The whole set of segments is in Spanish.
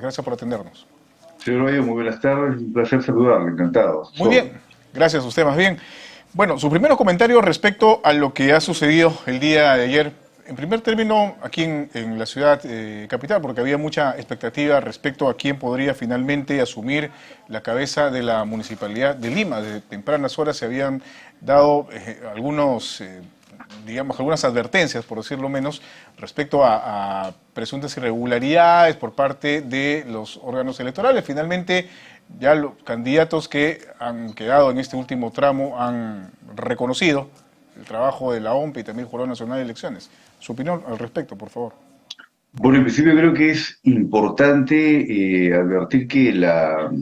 Gracias por atendernos. Señor Bayo, muy buenas tardes, un placer saludarle, encantado. Muy bien, gracias a usted más bien. Bueno, su primer comentario respecto a lo que ha sucedido el día de ayer. En primer término, aquí en la ciudad capital, porque había mucha expectativa respecto a quién podría finalmente asumir la cabeza de la Municipalidad de Lima. De tempranas horas se habían dado algunas advertencias, por decirlo menos, respecto a presuntas irregularidades por parte de los órganos electorales. Finalmente, ya los candidatos que han quedado en este último tramo han reconocido el trabajo de la OMP y también el Jurado Nacional de Elecciones. Su opinión al respecto, por favor. Bueno, en principio creo que es importante advertir que los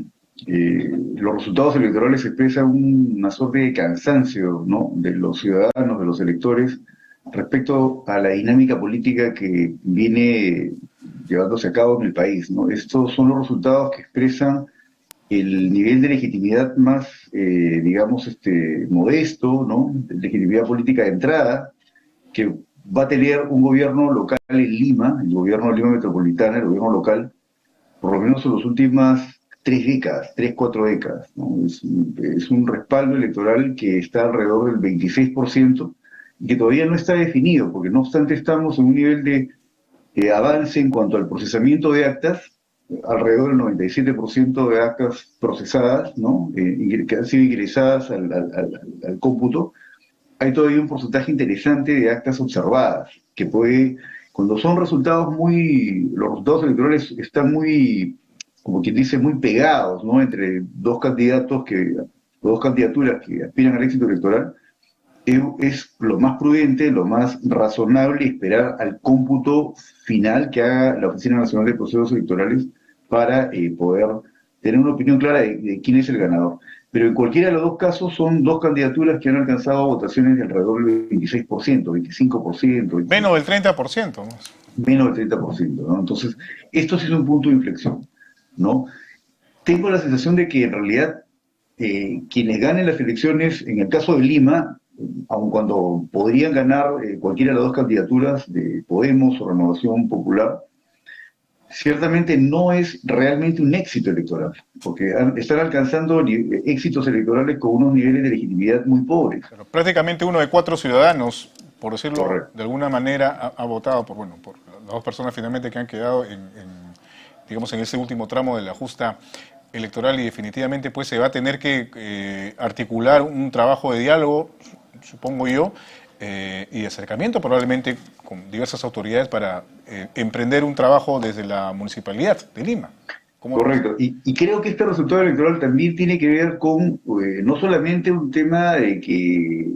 resultados electorales expresan una suerte de cansancio, ¿no?, de los ciudadanos, de los electores, respecto a la dinámica política que viene llevándose a cabo en el país, ¿no? Estos son los resultados que expresan el nivel de legitimidad más, modesto, ¿no?, de legitimidad política de entrada, que va a tener un gobierno local en Lima, el gobierno de Lima Metropolitana, el gobierno local, por lo menos en las últimas 3 décadas, 4 décadas, ¿no? Es un respaldo electoral que está alrededor del 26% y que todavía no está definido, porque no obstante estamos en un nivel de avance en cuanto al procesamiento de actas, alrededor del 97% de actas procesadas, ¿no?, que han sido ingresadas al cómputo. Hay todavía un porcentaje interesante de actas observadas, que puede, cuando son los resultados electorales están muy, como quien dice, muy pegados, ¿no?, entre dos candidaturas que aspiran al éxito electoral, es lo más prudente, lo más razonable esperar al cómputo final que haga la Oficina Nacional de Procesos Electorales para poder tener una opinión clara de quién es el ganador. Pero en cualquiera de los dos casos son dos candidaturas que han alcanzado votaciones de alrededor del 26%, 25%, Menos del 30%, ¿no? menos del 30%, ¿no? Entonces, esto sí es un punto de inflexión, ¿no? Tengo la sensación de que en realidad quienes ganen las elecciones, en el caso de Lima, aun cuando podrían ganar cualquiera de las dos candidaturas de Podemos o Renovación Popular, ciertamente no es realmente un éxito electoral, porque están alcanzando éxitos electorales con unos niveles de legitimidad muy pobres. Pero prácticamente uno de 4 ciudadanos, por decirlo Correcto. de alguna manera, ha votado por las dos personas finalmente que han quedado digamos, en ese último tramo de la justa electoral, y definitivamente pues se va a tener que articular un trabajo de diálogo, supongo yo, y de acercamiento probablemente con diversas autoridades para emprender un trabajo desde la Municipalidad de Lima. ¿Cómo lo ves? Correcto. Y creo que este resultado electoral también tiene que ver con no solamente un tema de que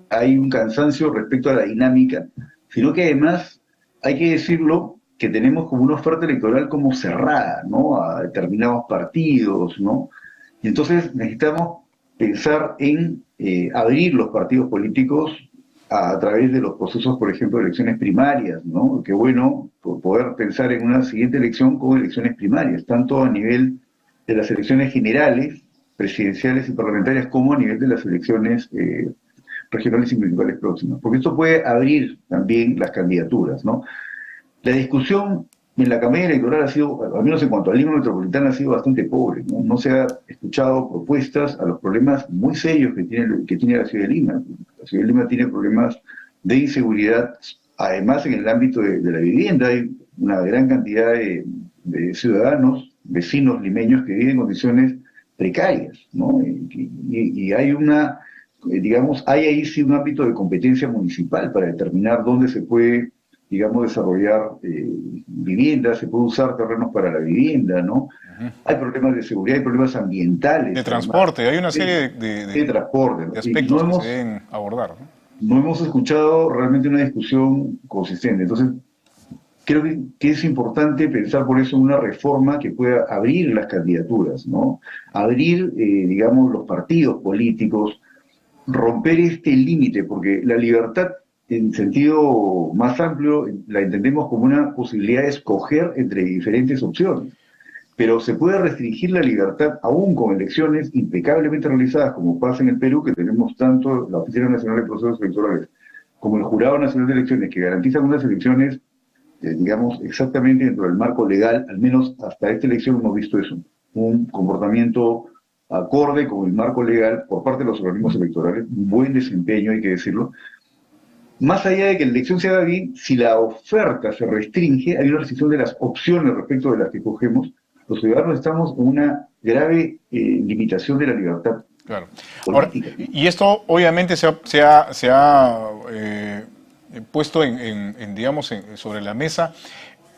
hay un cansancio respecto a la dinámica, sino que además, hay que decirlo, que tenemos como una oferta electoral como cerrada, ¿no?, a determinados partidos, ¿no? Y entonces necesitamos pensar en abrir los partidos políticos a través de los procesos, por ejemplo, de elecciones primarias, ¿no? Qué bueno poder pensar en una siguiente elección con elecciones primarias, tanto a nivel de las elecciones generales, presidenciales y parlamentarias, como a nivel de las elecciones regionales y municipales próximas, porque esto puede abrir también las candidaturas, ¿no? La discusión en la campaña electoral ha sido, al menos en cuanto al Lima Metropolitana, ha sido bastante pobre, ¿no? No se ha escuchado propuestas a los problemas muy serios que tiene la ciudad de Lima. La ciudad de Lima tiene problemas de inseguridad, además en el ámbito de la vivienda. Hay una gran cantidad de ciudadanos, vecinos limeños, que viven en condiciones precarias, ¿no? Y hay hay ahí sí un ámbito de competencia municipal para determinar dónde se puede, digamos, desarrollar viviendas, se puede usar terrenos para la vivienda, ¿no? Hay problemas de seguridad, hay problemas De ambientales, además, transporte, hay una serie de transporte, ¿no? de Y no aspectos que se deben abordar, ¿no? no hemos escuchado realmente una discusión consistente. Entonces, creo que es importante pensar por eso en una reforma que pueda abrir las candidaturas, ¿no? Abrir, los partidos políticos, romper este límite, porque la libertad en sentido más amplio la entendemos como una posibilidad de escoger entre diferentes opciones, pero se puede restringir la libertad aún con elecciones impecablemente realizadas, como pasa en el Perú, que tenemos tanto la Oficina Nacional de Procesos Electorales como el Jurado Nacional de Elecciones, que garantizan unas elecciones digamos, exactamente dentro del marco legal, al menos hasta esta elección hemos visto eso, un comportamiento acorde con el marco legal por parte de los organismos electorales, un buen desempeño, hay que decirlo. Más allá de que la elección se haga bien, si la oferta se restringe, hay una restricción de las opciones respecto de las que cogemos, los ciudadanos estamos en una grave limitación de la libertad. Claro. Ahora, Política, ¿no? y esto obviamente se ha puesto digamos, sobre la mesa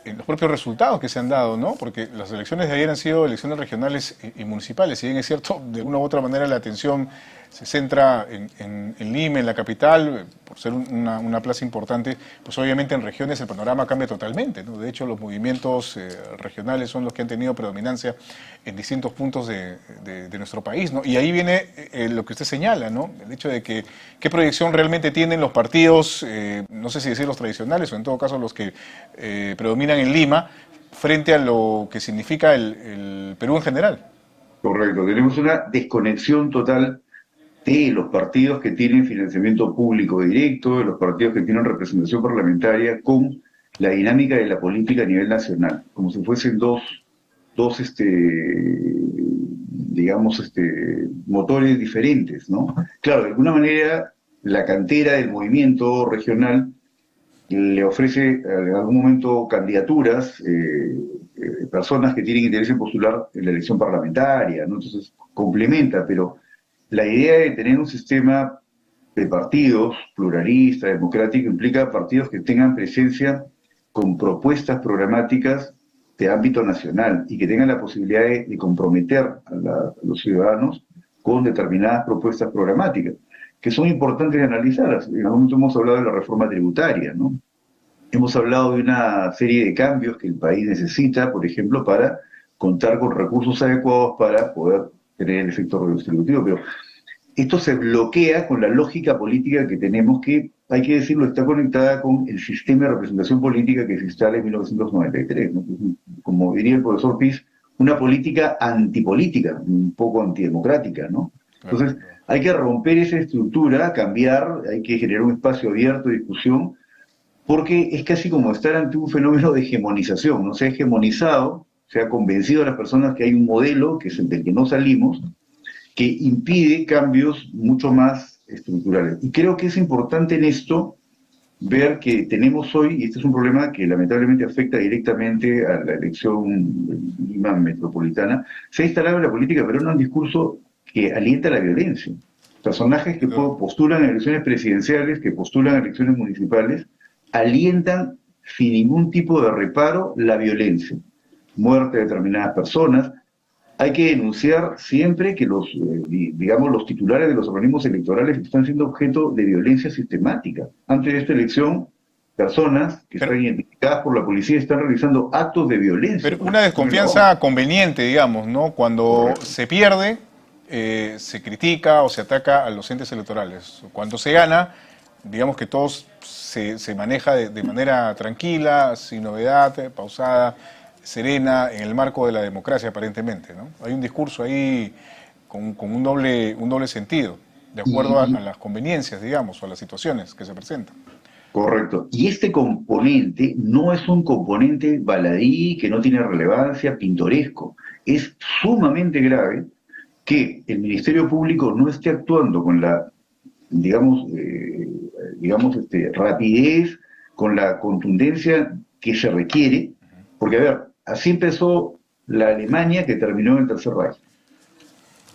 en los propios resultados que se han dado, ¿no? Porque las elecciones de ayer han sido elecciones regionales y municipales. Si bien es cierto, de una u otra manera la atención se centra en Lima, en la capital, por ser una plaza importante, pues obviamente en regiones el panorama cambia totalmente, ¿no? De hecho, los movimientos regionales son los que han tenido predominancia en distintos puntos de nuestro país, ¿no? Y ahí viene lo que usted señala, ¿no? El hecho de que qué proyección realmente tienen los partidos, no sé si decir los tradicionales o en todo caso los que predominan en Lima, frente a lo que significa el Perú en general. Correcto, tenemos una desconexión total de los partidos que tienen financiamiento público directo, de los partidos que tienen representación parlamentaria, con la dinámica de la política a nivel nacional, como si fuesen dos digamos, motores diferentes, ¿no? Claro, de alguna manera la cantera del movimiento regional le ofrece en algún momento candidaturas, personas que tienen interés en postular en la elección parlamentaria, ¿no? Entonces complementa, pero la idea de tener un sistema de partidos pluralista, democrático, implica partidos que tengan presencia con propuestas programáticas de ámbito nacional y que tengan la posibilidad de comprometer a los ciudadanos con determinadas propuestas programáticas, que son importantes de analizar. En algún momento hemos hablado de la reforma tributaria, ¿no? Hemos hablado de una serie de cambios que el país necesita, por ejemplo, para contar con recursos adecuados para poder tener el efecto redistributivo, pero esto se bloquea con la lógica política que tenemos, que, hay que decirlo, está conectada con el sistema de representación política que se instala en 1993, ¿no? Como diría el profesor Piz, una política antipolítica, un poco antidemocrática, ¿no? Entonces, hay que romper esa estructura, cambiar, hay que generar un espacio abierto de discusión, porque es casi como estar ante un fenómeno de hegemonización, ¿no? Se ha hegemonizado, se ha convencido a las personas que hay un modelo, que es el del que no salimos, que impide cambios mucho más estructurales. Y creo que es importante en esto ver que tenemos hoy, y este es un problema que lamentablemente afecta directamente a la elección Lima metropolitana, se ha instalado en la política peruana un discurso que alienta la violencia. Personajes que postulan en elecciones presidenciales, que postulan en elecciones municipales, alientan sin ningún tipo de reparo la violencia, muerte de determinadas personas. Hay que denunciar siempre que digamos, los titulares de los organismos electorales están siendo objeto de violencia sistemática. Antes de esta elección, personas que están identificadas por la policía están realizando actos de violencia. Pero una desconfianza conveniente, digamos, ¿no? Cuando se pierde, se critica o se ataca a los entes electorales. Cuando se gana, digamos que todos se maneja de manera tranquila, sin novedad, pausada, serena, en el marco de la democracia aparentemente, ¿no? Hay un discurso ahí con un doble sentido, de acuerdo a las conveniencias, digamos, o a las situaciones que se presentan. Correcto. Y este componente no es un componente baladí, que no tiene relevancia, pintoresco. Es sumamente grave que el Ministerio Público no esté actuando con la, digamos, rapidez, con la contundencia que se requiere, porque, a ver, así empezó la Alemania que terminó en el Tercer Reich,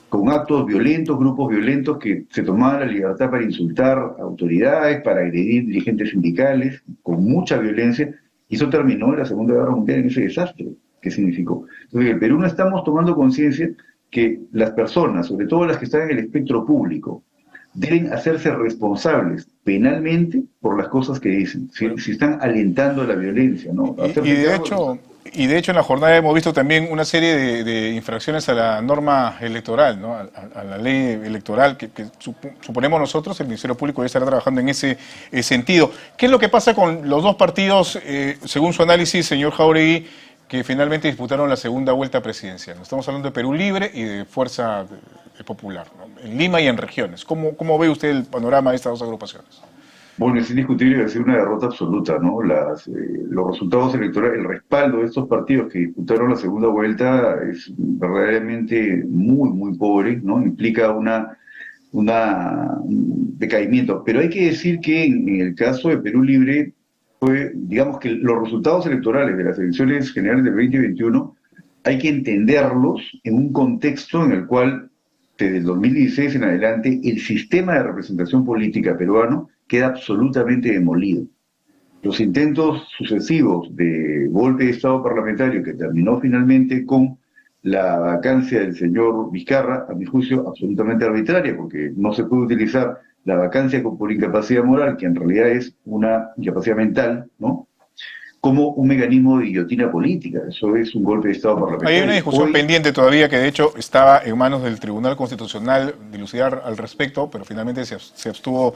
con actos violentos, grupos violentos que se tomaban la libertad para insultar autoridades, para agredir dirigentes sindicales, con mucha violencia, y eso terminó en la Segunda Guerra Mundial en ese desastre que significó. Entonces, en el Perú no estamos tomando conciencia que las personas, sobre todo las que están en el espectro público, deben hacerse responsables penalmente por las cosas que dicen, si están alentando la violencia, ¿no? Y de hecho en la jornada hemos visto también una serie de infracciones a la norma electoral, ¿no? A la ley electoral que suponemos nosotros, el Ministerio Público ya estará trabajando en ese sentido. ¿Qué es lo que pasa con los dos partidos, según su análisis, señor Jáuregui, que finalmente disputaron la segunda vuelta presidencial? Estamos hablando de Perú Libre y de Fuerza Popular, ¿no? En Lima y en regiones. ¿Cómo ve usted el panorama de estas dos agrupaciones? Bueno, es indiscutible que ha sido una derrota absoluta, ¿no? Los resultados electorales, el respaldo de estos partidos que disputaron la segunda vuelta es verdaderamente muy, muy pobre, ¿no? Implica un decaimiento. Pero hay que decir que en el caso de Perú Libre, digamos que los resultados electorales de las elecciones generales del 2021 hay que entenderlos en un contexto en el cual, desde el 2016 en adelante, el sistema de representación política peruano queda absolutamente demolido. Los intentos sucesivos de golpe de Estado parlamentario que terminó finalmente con la vacancia del señor Vizcarra, a mi juicio, absolutamente arbitraria, porque no se puede utilizar la vacancia por incapacidad moral, que en realidad es una incapacidad mental, ¿no?, como un mecanismo de guillotina política. Eso es un golpe de Estado parlamentario. Hay una discusión pendiente todavía que de hecho estaba en manos del Tribunal Constitucional dilucidar al respecto, pero finalmente se abstuvo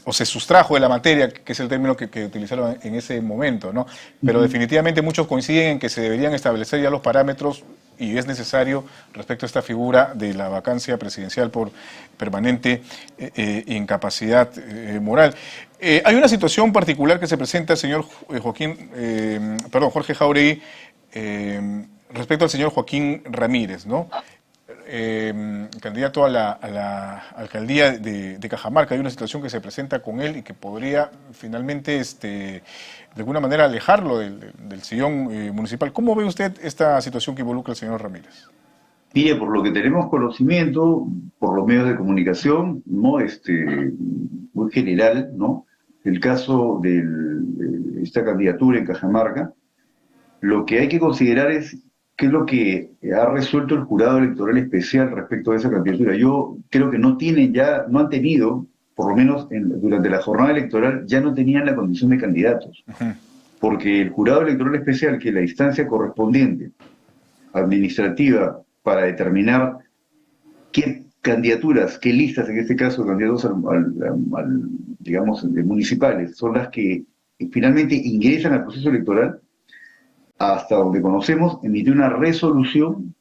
o se sustrajo de la materia, que es el término que utilizaron en ese momento, ¿no? Pero definitivamente muchos coinciden en que se deberían establecer ya los parámetros y es necesario respecto a esta figura de la vacancia presidencial por permanente incapacidad moral. Hay una situación particular que se presenta, señor Jorge Jáuregui, respecto al señor Joaquín Ramírez, ¿no? Candidato a la alcaldía de Cajamarca. Hay una situación que se presenta con él y que podría finalmente, de alguna manera, alejarlo del sillón municipal. ¿Cómo ve usted esta situación que involucra al señor Ramírez? Mire, por lo que tenemos conocimiento, por los medios de comunicación, ¿no?, muy general, ¿no?, el caso de esta candidatura en Cajamarca, lo que hay que considerar es qué es lo que ha resuelto el jurado electoral especial respecto a esa candidatura. Yo creo que no han tenido, por lo menos durante la jornada electoral, ya no tenían la condición de candidatos. Porque el jurado electoral especial, que es la instancia correspondiente, administrativa, para determinar qué candidaturas, qué listas, en este caso candidatos digamos, municipales, son las que finalmente ingresan al proceso electoral, hasta donde conocemos, emitió una resolución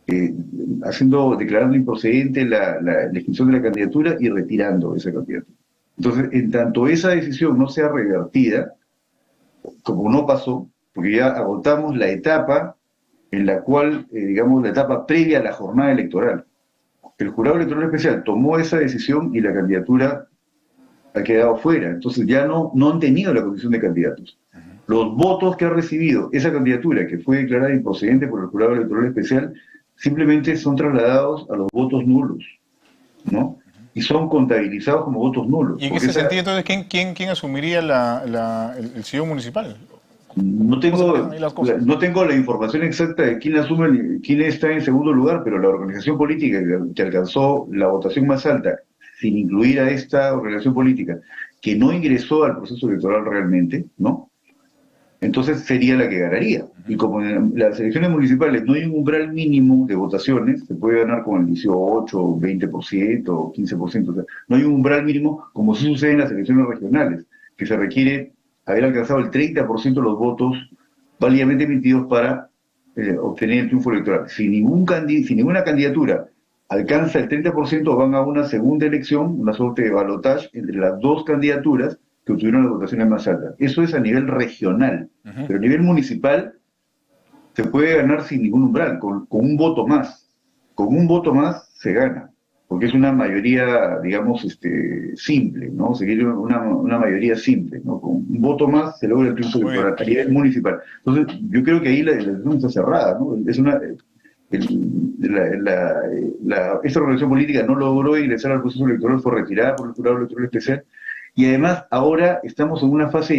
declarando improcedente la inscripción de la candidatura y retirando esa candidatura. Entonces, en tanto esa decisión no sea revertida, como no pasó, porque ya agotamos la etapa en la cual, digamos, la etapa previa a la jornada electoral. El jurado electoral especial tomó esa decisión y la candidatura ha quedado fuera. Entonces ya no han tenido la condición de candidatos. Los votos que ha recibido esa candidatura, que fue declarada improcedente por el jurado electoral especial, simplemente son trasladados a los votos nulos, ¿no? Y son contabilizados como votos nulos. ¿Y en ese sentido, entonces, quién asumiría el sillón municipal? No tengo la información exacta de quién está en segundo lugar, pero la organización política que alcanzó la votación más alta, sin incluir a esta organización política, que no ingresó al proceso electoral realmente, ¿no?, entonces sería la que ganaría. Y como en las elecciones municipales no hay un umbral mínimo de votaciones, se puede ganar con el 18, 20%, 15%, o sea, no hay un umbral mínimo, como sí sucede en las elecciones regionales, que se requiere haber alcanzado el 30% de los votos válidamente emitidos para obtener el triunfo electoral. Si ninguna candidatura alcanza el 30%, van a una segunda elección, una suerte de balotaje entre las dos candidaturas que obtuvieron las votaciones más altas. Eso es a nivel regional, pero a nivel municipal se puede ganar sin ningún umbral, con un voto más. Con un voto más se gana, porque es una mayoría, digamos, simple, ¿no? Se quiere una mayoría simple, ¿no? Con un voto más se logra el triunfo electoral a nivel municipal. Entonces, yo creo que ahí la elección está cerrada, ¿no? Esta organización política no logró ingresar al proceso electoral, fue retirada por el jurado electoral especial, y además ahora estamos en una fase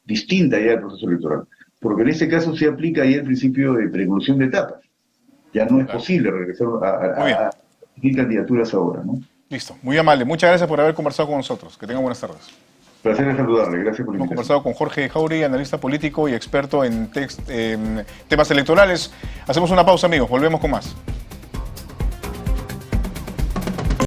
distinta ya del proceso electoral, porque en este caso se aplica ya el principio de preclusión de etapas. Ya no es posible regresar a candidaturas ahora, ¿no? Listo, muy amable. Muchas gracias por haber conversado con nosotros. Que tengan buenas tardes. Placer en saludarle. Gracias por la invitación. Hemos conversado con Jorge Jáuregui, analista político y experto en temas electorales. Hacemos una pausa, amigos. Volvemos con más.